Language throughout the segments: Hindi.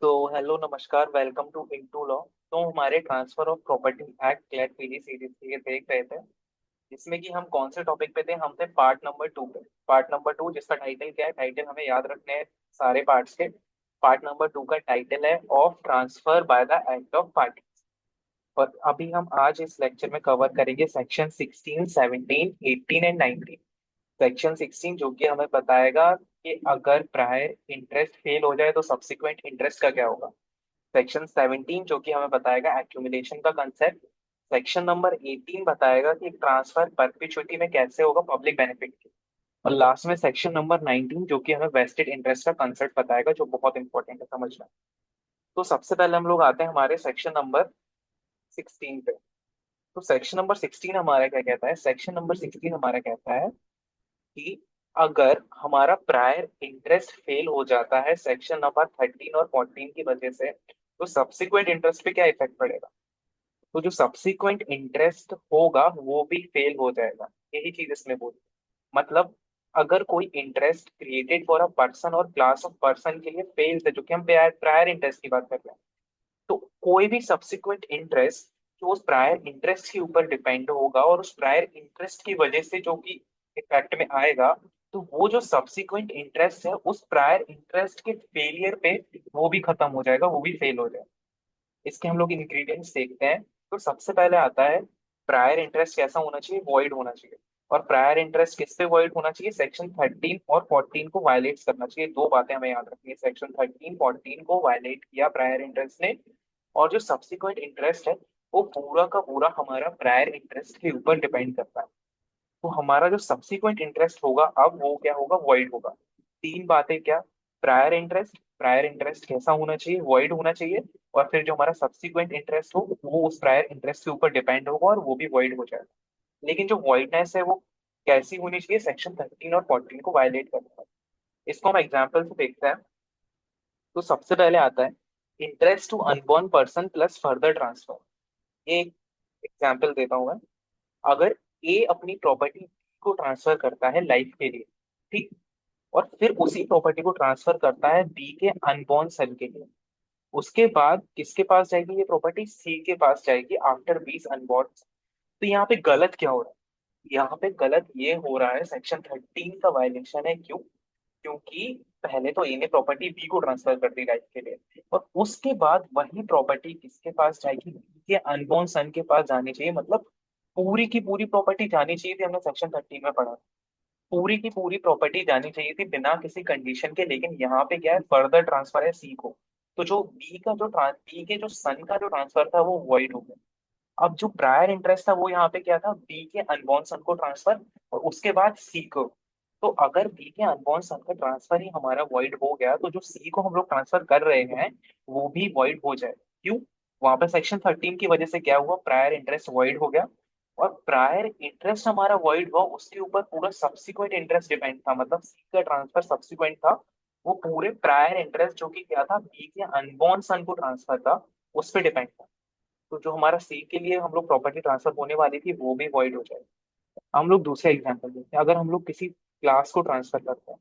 तो हेलो नमस्कार, वेलकम टू इनटू लॉ। तो हमारे transfer of property act CLAT PG series ये देख रहे थे, जिसमें कि हम कौन से टॉपिक पे थे। हम थे पार्ट नंबर 2 पे। पार्ट नंबर 2 जिसका टाइटल क्या है, टाइटल हमें याद रखने हैं सारे पार्ट्स के। पार्ट नंबर 2 का टाइटल है of transfer by the act of party. और अभी हम आज इस लेक्चर में कवर करेंगे सेक्शन 16, 17, 18 एंड 19। सेक्शन 16 जो कि हमें बताएगा कि अगर प्रायर इंटरेस्ट फेल हो जाए तो सब्सिक्वेंट इंटरेस्ट का क्या होगा। सेक्शन 17 जो कि हमें बताएगा एक्यूमुलेशन का कंसेप्ट। सेक्शन नंबर 18 बताएगा कि ट्रांसफर परपेचुइटी में कैसे होगा पब्लिक बेनिफिट की। और लास्ट में सेक्शन नंबर 19 जो कि हमें वेस्टेड इंटरेस्ट का कंसेप्ट बताएगा, जो बहुत इंपॉर्टेंट है समझना। तो सबसे पहले हम लोग आते हैं हमारे सेक्शन नंबर 16 पे। तो सेक्शन नंबर 16 हमारा क्या कहता है, सेक्शन नंबर 16 हमारा कहता है कि अगर हमारा प्रायर इंटरेस्ट फेल हो जाता है सेक्शन नंबर 13 और 14 की वजह से, तो सब्सिक्वेंट इंटरेस्ट पे क्या इफेक्ट पड़ेगा। तो जो सब्सिक्वेंट इंटरेस्ट होगा वो भी फेल हो जाएगा। यही चीज इसमें बोली। मतलब अगर कोई interest created for a person और क्लास ऑफ पर्सन के लिए फेल है, जो कि हम प्रायर इंटरेस्ट की बात कर रहे हैं, तो कोई भी सब्सिक्वेंट इंटरेस्ट जो उस प्रायर इंटरेस्ट के ऊपर डिपेंड होगा और उस प्रायर इंटरेस्ट की वजह से जो कि इफेक्ट में आएगा, तो वो जो सब्सिक्वेंट इंटरेस्ट है उस प्रायर इंटरेस्ट के फेलियर पे वो भी खत्म हो जाएगा, वो भी फेल हो जाएगा। इसके हम लोग इंग्रेडिएंट्स देखते हैं। तो सबसे पहले आता है प्रायर इंटरेस्ट कैसा होना चाहिए, वॉइड होना चाहिए। और प्रायर इंटरेस्ट किस पे वॉइड होना चाहिए, सेक्शन 13 और 14 को वायलेट करना चाहिए। दो बातें हमें याद रखनी है, सेक्शन 13 14 को वायलेट किया प्रायर इंटरेस्ट ने, और जो सब्सिक्वेंट इंटरेस्ट है वो पूरा का पूरा हमारा प्रायर इंटरेस्ट के ऊपर डिपेंड करता है। तो हमारा जो सब्सिक्वेंट इंटरेस्ट होगा अब वो क्या होगा, वॉइड होगा। तीन बातें क्या, प्रायर इंटरेस्ट कैसा होना चाहिए, वॉइड होना चाहिए। और फिर जो हमारा सब्सिक्वेंट इंटरेस्ट हो वो उस प्रायर इंटरेस्ट के ऊपर डिपेंड होगा और वो भी वॉइड हो जाएगा। लेकिन जो वॉइडनेस है वो कैसी होनी चाहिए, सेक्शन 13 और 14 को वायलेट करता है। इसको हम एग्जाम्पल से देखते हैं। तो सबसे पहले आता है interest to unborn person plus further transfer. ये एग्जाम्पल देता हूँ मैं। अगर ए अपनी प्रॉपर्टी को ट्रांसफर करता है लाइफ के लिए, ठीक, और फिर उसी प्रॉपर्टी को ट्रांसफर करता है बी के अनबॉर्न सन के लिए, उसके बाद किसके पास जाएगी ये प्रॉपर्टी, सी के पास जाएगी आफ्टर 20 अनबॉर्न। तो यहाँ पे गलत क्या हो रहा है, यहाँ पे गलत ये हो रहा है, सेक्शन 13 का वायलेशन है। क्यों, क्योंकि पहले तो ए ने प्रॉपर्टी बी को ट्रांसफर कर दी लाइफ के लिए, और उसके बाद वही प्रॉपर्टी किसके पास जाएगी, बी के अनबॉर्न सन के पास जानी चाहिए। मतलब पूरी की पूरी प्रॉपर्टी जानी चाहिए थी, हमने सेक्शन 13 में पढ़ा। पूरी की पूरी प्रॉपर्टी जानी चाहिए थी बिना किसी कंडीशन के, लेकिन यहाँ पे क्या है, फर्दर ट्रांसफर है सी को। तो जो बी के जो सन का जो ट्रांसफर था वो वॉइड हो गया। अब जो प्रायर इंटरेस्ट था वो यहाँ पे क्या था, बी के अनबॉर्न सन को ट्रांसफर, और उसके बाद सी को। तो अगर बी के अनबॉर्न सन का ट्रांसफर ही हमारा वॉइड हो गया, तो जो सी को हम लोग ट्रांसफर कर रहे हैं वो भी वॉइड हो जाए। क्यों, वहां पे सेक्शन 13 की वजह से क्या हुआ, प्रायर इंटरेस्ट वॉइड हो गया। और प्रायर इंटरेस्ट हमारा वॉइड हुआ, उसके ऊपर पूरा सब्सिक्वेंट इंटरेस्ट डिपेंड था। मतलब सी का ट्रांसफर सब्सिक्वेंट था, वो पूरे प्रायर इंटरेस्ट जो कि क्या था, बी के अनबॉर्न सन को ट्रांसफर था, उस पर डिपेंड था। तो जो हमारा सी के लिए हम लोग प्रॉपर्टी ट्रांसफर होने वाली थी वो भी वॉइड हो जाएगी। हम लोग दूसरा एग्जांपल देखते हैं। अगर हम लोग किसी क्लास को ट्रांसफर करते हैं,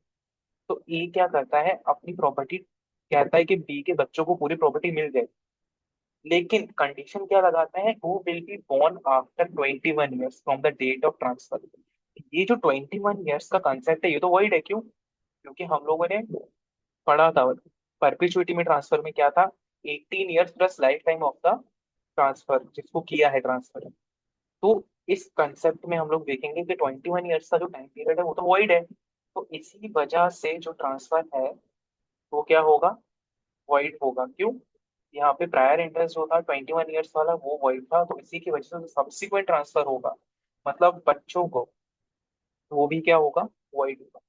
तो ए क्या करता है, अपनी प्रॉपर्टी कहता है कि बी के बच्चों को पूरी प्रॉपर्टी मिल जाए, लेकिन कंडीशन क्या लगाता है, who will be born after 21 years from the date of transfer. ये जो 21 ईयर्स का कंसेप्ट है ये तो वॉइड है। क्यों, क्योंकि हम लोगों ने पढ़ा था परपेचुइटी में ट्रांसफर में क्या था, 18 years plus life time of the transfer, जिसको किया है ट्रांसफर। तो इस कंसेप्ट में हम लोग देखेंगे कि 21 ईयर्स का जो टाइम पीरियड है वो तो वॉइड है। तो इसी वजह से जो ट्रांसफर है वो क्या होगा, वॉइड होगा। क्यों, यहाँ पे प्रायर इंटरेस्ट जो था 21 ईयर्स वाला वो वॉइड था, तो इसी की वजह से सब्सिक्वेंट ट्रांसफर होगा, मतलब बच्चों को, वो भी क्या होगा, वॉइड होगा।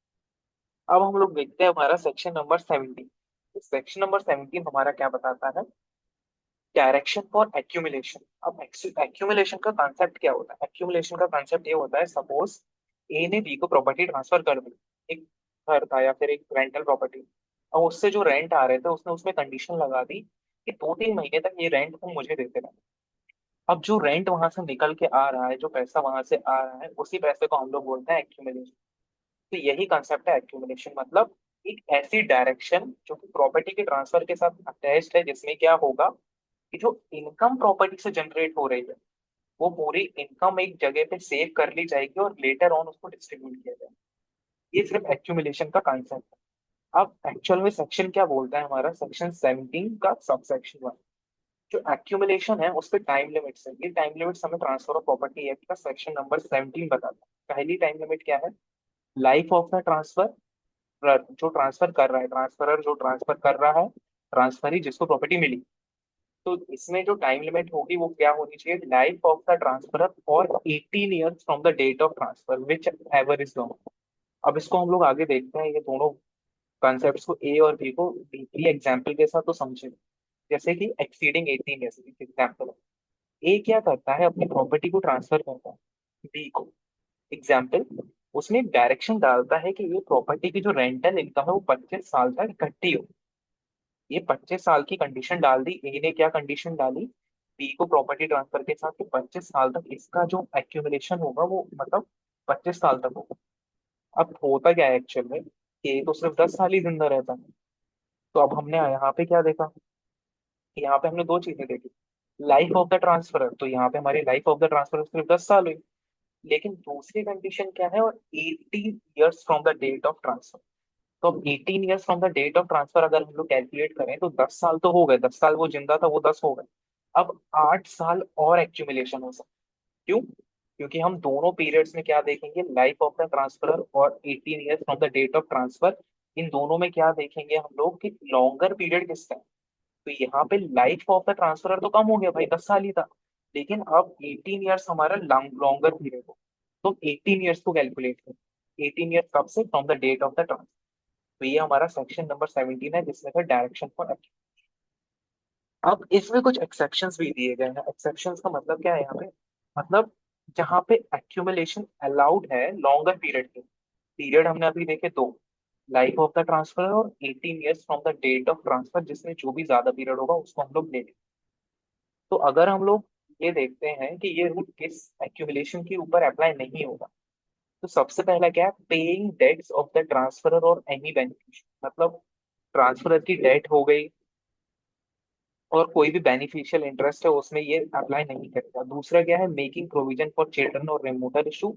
अब हम लोग देखते हैं हमारा सेक्शन नंबर 17। सेक्शन नंबर 17 हमारा क्या बताता है, डायरेक्शन फॉर एक्यूमुलेशन। अब एक्यूमुलेशन का कॉन्सेप्ट क्या होता है, एक्यूमुलेशन का कॉन्सेप्ट ये होता है, सपोज ए ने बी को प्रॉपर्टी ट्रांसफर कर दी, एक घर था या फिर एक रेंटल प्रॉपर्टी। और उससे जो रेंट आ रहे थे उसने उसमें कंडीशन लगा दी कि 2-3 महीने तक ये रेंट तुम मुझे देते रहना। अब जो रेंट वहां से निकल के आ रहा है, जो पैसा वहां से आ रहा है, उसी पैसे को हम लोग बोलते हैं एक्यूमुलेशन। तो यही कंसेप्ट है एक्यूमुलेशन। मतलब एक ऐसी डायरेक्शन जो कि प्रॉपर्टी के ट्रांसफर के साथ अटैच्ड है, जिसमें क्या होगा कि जो इनकम प्रॉपर्टी से जनरेट हो रही है वो पूरी इनकम एक जगह पे सेव कर ली जाएगी और लेटर ऑन उसको डिस्ट्रीब्यूट किया जाएगा। ये सिर्फ एक्यूमुलेशन का कॉन्सेप्ट है। अब एक्चुअल में सेक्शन क्या बोलता है, हमारा सेक्शन 17 का सब सेक्शन 1 जो एक्यूमुलेशन है उस पर टाइम लिमिट्स है। ये टाइम लिमिट्स हमें ट्रांसफर ऑफ प्रॉपर्टी एक्ट का सेक्शन नंबर 17 बताता है। पहली टाइम लिमिट क्या है, लाइफ ऑफ द ट्रांसफर, जो ट्रांसफर कर रहा है, ट्रांसफरर जो ट्रांसफर कर रहा है, ट्रांसफरी जिसको प्रॉपर्टी मिली, तो इसमें जो टाइम लिमिट होगी वो क्या होनी चाहिए, लाइफ ऑफ द ट्रांसफरर और 18 years from the date of transfer whichever is long. अब इसको हम लोग आगे देखते हैं, ये दोनों कॉन्सेप्ट्स को ए और बी को डीपली एग्जाम्पल के साथ तो समझे। जैसे कि एक्सीडिंग 18 ईयर्स एग्जाम्पल, ए क्या करता है, अपनी प्रॉपर्टी को ट्रांसफर करता है बी को। एग्जाम्पल, उसमें डायरेक्शन डालता है कि ये प्रॉपर्टी की जो रेंटल इनकम है वो 25 साल तक इकट्ठी हो। ये 25 साल की कंडीशन डाल दी, ए ने क्या कंडीशन डाली, बी को प्रॉपर्टी ट्रांसफर के साथ कि 25 साल तक इसका जो एक्यूमुलेशन होगा वो मतलब 25 साल तक होगा। अब होता क्या है एक्चुअल में कि ए तो सिर्फ 10 साल ही जिंदा रहता है। तो अब हमने यहाँ पे क्या देखा कि यहाँ पे हमने दो चीजें देखी, लाइफ ऑफ द ट्रांसफर, तो यहाँ पे हमारी लाइफ ऑफ द ट्रांसफर सिर्फ 10 साल हुई। लेकिन दूसरी कंडीशन क्या है, और 18 years from the date of transfer. तो अब 18 years from the date of transfer अगर हम लोग कैलकुलेट करें तो 10 साल तो हो गए, 10 साल वो जिंदा था वो 10 हो गए। अब 8 साल और एक्यूमुलेशन हो सकता है। क्यों? क्योंकि हम दोनों पीरियड्स में क्या देखेंगे, लाइफ ऑफ द ट्रांसफर और 18 years from the date of transfer, इन दोनों में क्या देखेंगे हम लोग कि लॉन्गर पीरियड किसका है। तो यहाँ पे लाइफ ऑफ द ट्रांसफर तो कम हो गया भाई, 10 साल ही था, लेकिन अब 18 ईयर्स हमारा लॉन्गर पीरियड हो। तो 18 ईयर्स को कैलकुलेट करें, 18 ईयर्स कब से, from the date of the transfer. तो ये हमारा सेक्शन नंबर 17 है जिसमें था डायरेक्शन फॉर। अब इसमें कुछ एक्सेप्शंस भी दिए गए हैं। एक्सेप्शंस का मतलब क्या है यहाँ पे, मतलब जहाँ पे एक्यूमुलेशन अलाउड है लॉन्गर पीरियड के, पीरियड हमने अभी देखे दो, लाइफ ऑफ द ट्रांसफर और 18 years from the date of transfer, जिसमें जो भी ज्यादा पीरियड होगा उसको हम लोग ले लेंगे। तो अगर हम लोग ये देखते हैं कि ये रूल किस एक्यूमुलेशन के ऊपर अप्लाई नहीं होगा, तो सबसे पहला क्या है, paying debts of the transferor और एनी बेनिफिशियरी, मतलब ट्रांसफरर की डेट हो गई और कोई भी बेनिफिशियल इंटरेस्ट है उसमें ये अप्लाई नहीं करेगा। दूसरा क्या है, मेकिंग प्रोविजन फॉर चिल्ड्रन और रिमोटर इशू।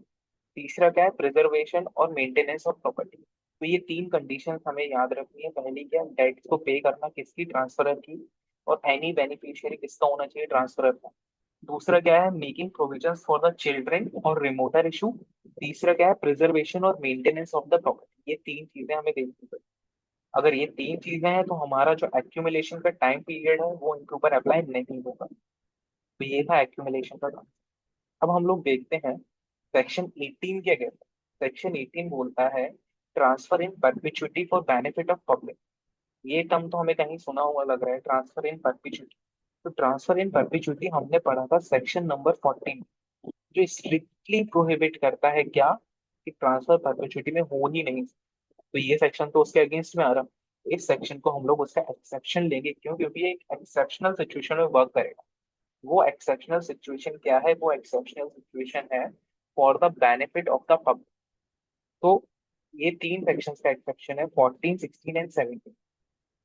तीसरा क्या है, प्रिजर्वेशन और मेंटेनेंस ऑफ प्रॉपर्टी। तो ये तीन कंडीशंस हमें याद रखनी है। पहली क्या, डेट्स को पे करना किसकी, ट्रांसफरर की, और एनी बेनिफिशियरी किसका होना चाहिए, ट्रांसफरर का। दूसरा क्या है, making provision for the children और रिमोटर इशू। तीसरा क्या है, प्रिजर्वेशन और मेंटेनेंस ऑफ द प्रॉपर्टी। ये तीन चीजें हमें देखनी पड़ेगी। अगर ये तीन चीजें हैं तो हमारा जो एक्यूमुलेशन का टाइम पीरियड है वो इनके ऊपर अप्लाई नहीं होगा। तो ये था एक्यूमुलेशन का टाइम। अब हम लोग देखते हैं सेक्शन 18 क्या कहता है। सेक्शन 18 बोलता है transfer in perpetuity for benefit of public. ये टर्म तो हमें कहीं सुना हुआ लग रहा है, ट्रांसफर इन परपिचुइटी। तो ट्रांसफर इन परपिचुइटी हमने पढ़ा था सेक्शन नंबर 14, जो स्ट्रिक्टली प्रोहिबिट करता है क्या, कि ट्रांसफर परपिचुइटी में हो ही नहीं। तो ये सेक्शन तो उसके अगेंस्ट में आ रहा, इस सेक्शन को हम लोग उसका एक्सेप्शन लेंगे। क्यों? क्योंकि ये एक एक्सेप्शनल सिचुएशन में वर्क करेगा। वो एक्सेप्शनल सिचुएशन क्या है, वो एक्सेप्शनल सिचुएशन है for the benefit of the public. तो ये तीन सेक्शंस का एक्सेप्शन है, 14, 16 एंड 17।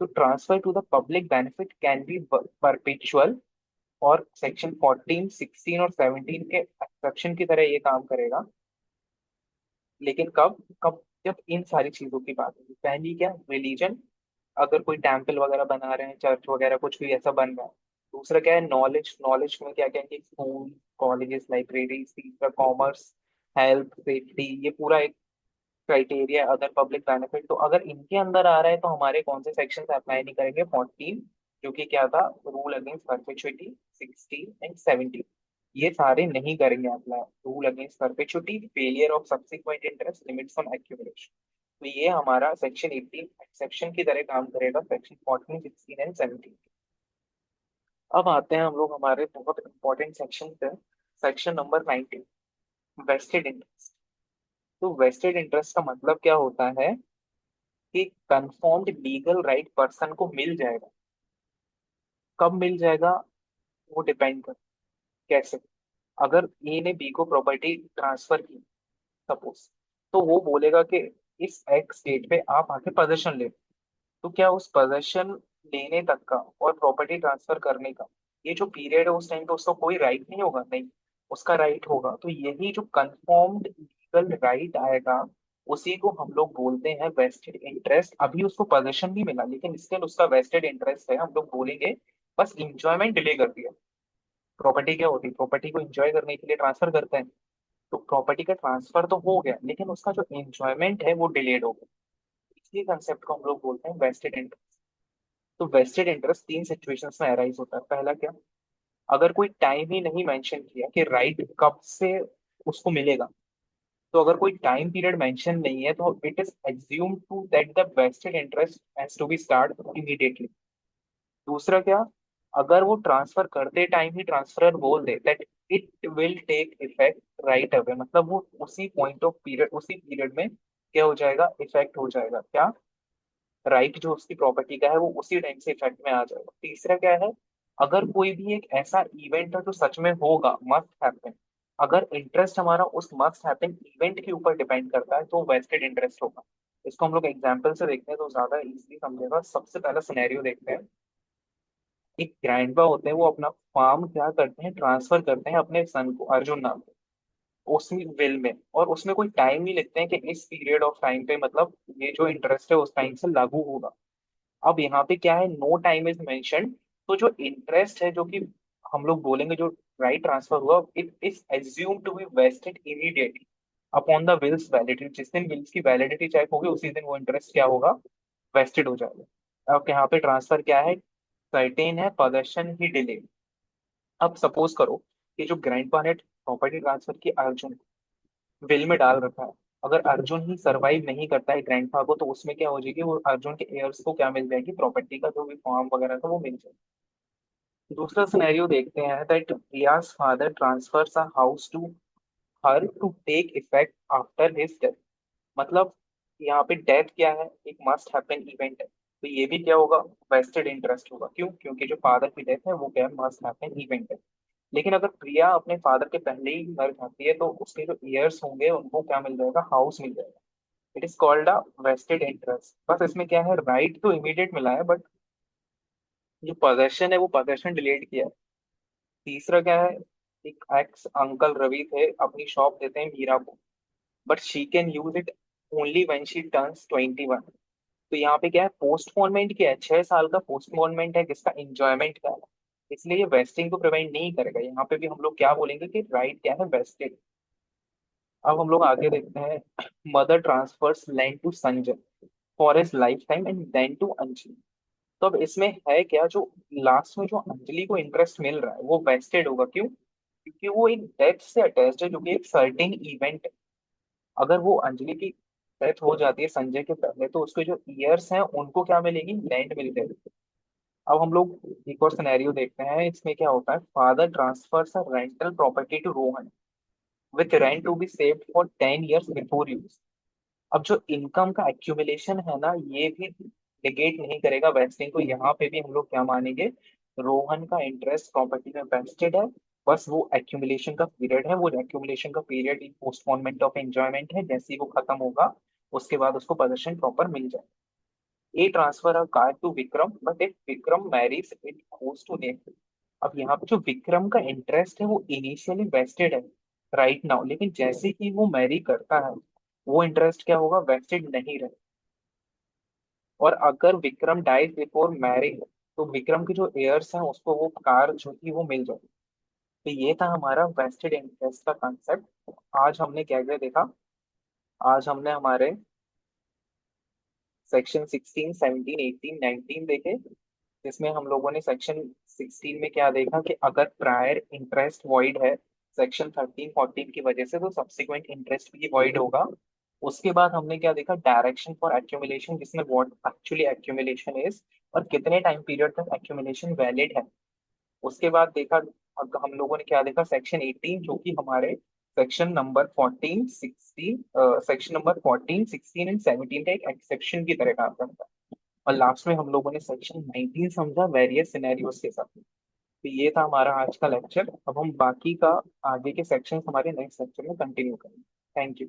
तो transfer to the public benefit can be perpetual, और सेक्शन 14, 16 और 17 के एक्सेप्शन की तरह ये काम करेगा। लेकिन कब कब, जब इन सारी चीजों की बात होगी। पहली क्या, रिलीजन, अगर कोई टेम्पल वगैरह बना रहे हैं, चर्च वगैरह कुछ भी ऐसा बन रहा है। दूसरा क्या है, नॉलेज, नॉलेज में क्या कहेंगे, स्कूल, कॉलेजेस, लाइब्रेरी। तीसरा कॉमर्स, हेल्थ, सेफ्टी, ये पूरा एक क्राइटेरिया है। अदर पब्लिक बेनिफिट, तो अगर इनके अंदर आ रहा है तो हमारे कौन से सेक्शन अप्लाई नहीं करेंगे, 14 जो कि क्या था, रूल अगेंस्ट परपेचुइटी, 16 एंड 17, ये सारे नहीं करेंगे apply. Rule against perpetuity, failure of subsequent interest, limits on accumulation. तो ये हमारा सेक्शन 18 एक्सेप्शन की तरह काम करेगा, सेक्शन 14, 16 एंड 17। अब आते हैं हम लोग हमारे बहुत इंपॉर्टेंट सेक्शन पे, सेक्शन नंबर 19, वेस्टेड इंटरेस्ट। तो वेस्टेड इंटरेस्ट का मतलब क्या होता है कि कंफर्म्ड लीगल राइट पर्सन को मिल जाएगा। कब मिल जाएगा, वो डिपेंड कर, कैसे, अगर ए ने बी को प्रॉपर्टी ट्रांसफर की सपोज, तो वो बोलेगा कि इस एक्स डेट पे आप आके पोजीशन ले, तो क्या उस पोजीशन लेने तक का और प्रॉपर्टी ट्रांसफर करने का ये जो पीरियड है उस टाइम पे उसका कोई राइट नहीं होगा? नहीं, उसका राइट होगा। तो यही जो कंफर्म्ड लीगल राइट आएगा उसी को हम लोग बोलते हैं वेस्टेड इंटरेस्ट। अभी उसको पोजीशन नहीं मिला लेकिन स्टिल उसका वेस्टेड इंटरेस्ट है, हम लोग बोलेंगे बस इंजॉयमेंट डिले कर दिया। प्रॉपर्टी क्या होती है? प्रॉपर्टी को एंजॉय करने के लिए ट्रांसफर करते हैं, तो प्रॉपर्टी का ट्रांसफर तो हो गया लेकिन उसका जो एंजॉयमेंट है वो डिलेड हो गया। इसी कंसेप्ट को हम लोग बोलते हैं वेस्टेड इंटरेस्ट। तो वेस्टेड इंटरेस्ट तीन सिचुएशंस में अराइज होता है। पहला क्या, अगर कोई टाइम ही नहीं मेंशन किया कि राइट कब से उसको मिलेगा, तो अगर कोई टाइम पीरियड मेंशन नहीं है तो it is assumed to that the vested interest has to be start immediately. दूसरा क्या, अगर वो ट्रांसफर करते टाइम ही ट्रांसफरर बोल दे that it will take effect right away, मतलब वो उसी पॉइंट ऑफ पीरियड, उसी पीरियड में क्या हो जाएगा, इफेक्ट हो जाएगा। क्या, राइट जो उसकी प्रॉपर्टी का है वो उसी टाइम से इफेक्ट में आ जाएगा। तीसरा क्या है, अगर कोई भी एक ऐसा इवेंट है जो सच में होगा, मस्ट हैपन, अगर इंटरेस्ट हमारा उस मस्ट हैपन इवेंट के ऊपर डिपेंड करता है तो वेस्टेड इंटरेस्ट होगा। इसको हम लोग एग्जाम्पल से देखते हैं तो ज्यादा इजीली समझेगा। सबसे पहला सिनेरियो देखते हैं। एक ग्रैंडपा होते हैं, वो अपना फार्म क्या करते हैं, ट्रांसफर करते हैं अपने सन को, अर्जुन नाम से, उसी विल में, और उसमें कोई टाइम नहीं लिखते हैं कि इस पीरियड ऑफ टाइम पे मतलब ये जो इंटरेस्ट है उस टाइम से लागू होगा। अब यहाँ पे क्या है, नो टाइम इज मेंशन। तो जो इंटरेस्ट है जो कि हम लोग बोलेंगे जो राइट ट्रांसफर हुआ, it is assume to be vested immediately upon the will's validity. जिस दिन विल्स की वैलिडिटी चेक होगी उसी दिन वो इंटरेस्ट क्या होगा, वेस्टेड हो जाएगा। अब यहाँ पे ट्रांसफर क्या है, सर्टेन है, पोजेशन ही डिले। अब सपोज करो कि जो ग्रैंडपा ने प्रॉपर्टी ट्रांसफर की अर्जुन विल में डाल रखा है, अगर अर्जुन ही सरवाइव नहीं करता है ग्रैंडपा को, तो उसमें क्या हो जाएगी, वो अर्जुन के एयर्स को क्या मिल जाएगी, प्रॉपर्टी का जो भी फॉर्म वगैरह था वो मिल जाएगा। दूसरा सिनेरियो देखते हैं that Priya's father transfers a house to her to take effect after his death. मतलब यहाँ पे डेथ क्या है, एक मस्ट हैपन इवेंट है, तो ये भी क्या होगा, वेस्टेड इंटरेस्ट होगा। क्यों? क्योंकि जो फादर की डेथ है वो क्या है, मस्ट हैपन इवेंट है। लेकिन अगर प्रिया अपने फादर के पहले ही मर जाती है तो उसके जो ईयर्स होंगे उनको क्या मिल जाएगा, हाउस मिल जाएगा। It is called a vested interest. बस इसमें क्या है, राइट तो इमीडिएट मिला है बट जो पोजेशन है वो पोजेशन डिलीट किया है। तीसरा क्या है, एक एक्स अंकल रवि थे, अपनी शॉप देते हैं मीरा को, but she can use it only when she turns 21। तो यहाँ पे क्या है, पोस्टपोनमेंट क्या है, 6 साल का पोस्टपोनमेंट है जिसका इंजॉयमेंट का है, इसलिए ये वेस्टिंग को प्रिवेंट नहीं करेगा। यहाँ पे भी हम लोग क्या बोलेंगे कि राइट क्या है, वेस्टेड। अब हम लोग आगे देखते हैं। Mother transfers land to Sanjay for his lifetime and then to Anjali. तो अब इसमें है क्या, जो लास्ट में जो अंजलि को इंटरेस्ट मिल रहा है वो वेस्टेड होगा। क्यों? क्योंकि वो एक डेथ से अटैच्ड है जो कि एक सर्टेन इवेंट है। अगर वो अंजलि की डेथ हो जाती है संजय के पहले तो उसके जो ईयर्स हैं उनको क्या मिलेगी, लैंड मिल जाएगी। अब हम लोग एक और सिनेरियो देखते हैं। इसमें क्या होता है, father transfers a rental property to Rohan with rent to be saved for 10 years before use. अब जो इनकम का एक्यूमुलेशन है ना, ये भी निगेट नहीं करेगा वेस्टिंग को। यहाँ पे भी हम लोग क्या मानेंगे, रोहन का इंटरेस्ट प्रॉपर्टी में वेस्टेड है, बस वो एक्यूमुलेशन का पीरियड है, वो एक्यूमुलेशन का पीरियड एक पोस्टपोनमेंट ऑफ एंजॉयमेंट है, जैसे ही वो खत्म होगा उसके बाद उसको पोजीशन प्रॉपर मिल जाए। A transfer a car to Vikram but if Vikram marries it goes to name. अब यहाँ पे जो विक्रम का इंटरेस्ट है वो इनिशियली वेस्टेड है राइट नाउ, लेकिन जैसे ही वो मैरी करता है वो इंटरेस्ट क्या होगा, वेस्टेड नहीं रहे। और अगर विक्रम डाइज बिफोर मैरिज तो विक्रम के जो एयर्स हैं उसको वो कार जो थी वो मिल जाएगी। तो ये था हमारा वेस्टेड इंटरेस्ट का कंसेप्ट। आज हमने क्या क्या देखा, आज हमने हमारे सेक्शन 16, 17, 18, 19 देखे, जिसमें हम लोगों ने सेक्शन 16 में क्या देखा कि अगर प्रायर इंटरेस्ट वॉइड है सेक्शन 13, 14 की वजह से तो सब्सिक्वेंट इंटरेस्ट भी वॉइड होगा। उसके बाद हमने क्या देखा, डायरेक्शन फॉर एक्यूमुलेशन, जिसमें व्हाट एक्चुअली एक्यूमुलेशन इज और कितने टाइम पीरियड तक एक्यूमुलेशन वैलिड है। उसके बाद देखा, हम लोगों ने क्या देखा, सेक्शन 18 जो कि हमारे section number 14, 16, section number 14, 16 and 17 का एक एक्सेप्शन की तरह काम करता है। और लास्ट में हम लोगों ने सेक्शन 19 समझा वेरियस सिनेरियोस के साथ। तो ये था हमारा आज का लेक्चर। अब हम बाकी का आगे के सेक्शन हमारे नेक्स्ट लेक्चर में कंटिन्यू करेंगे। Thank you.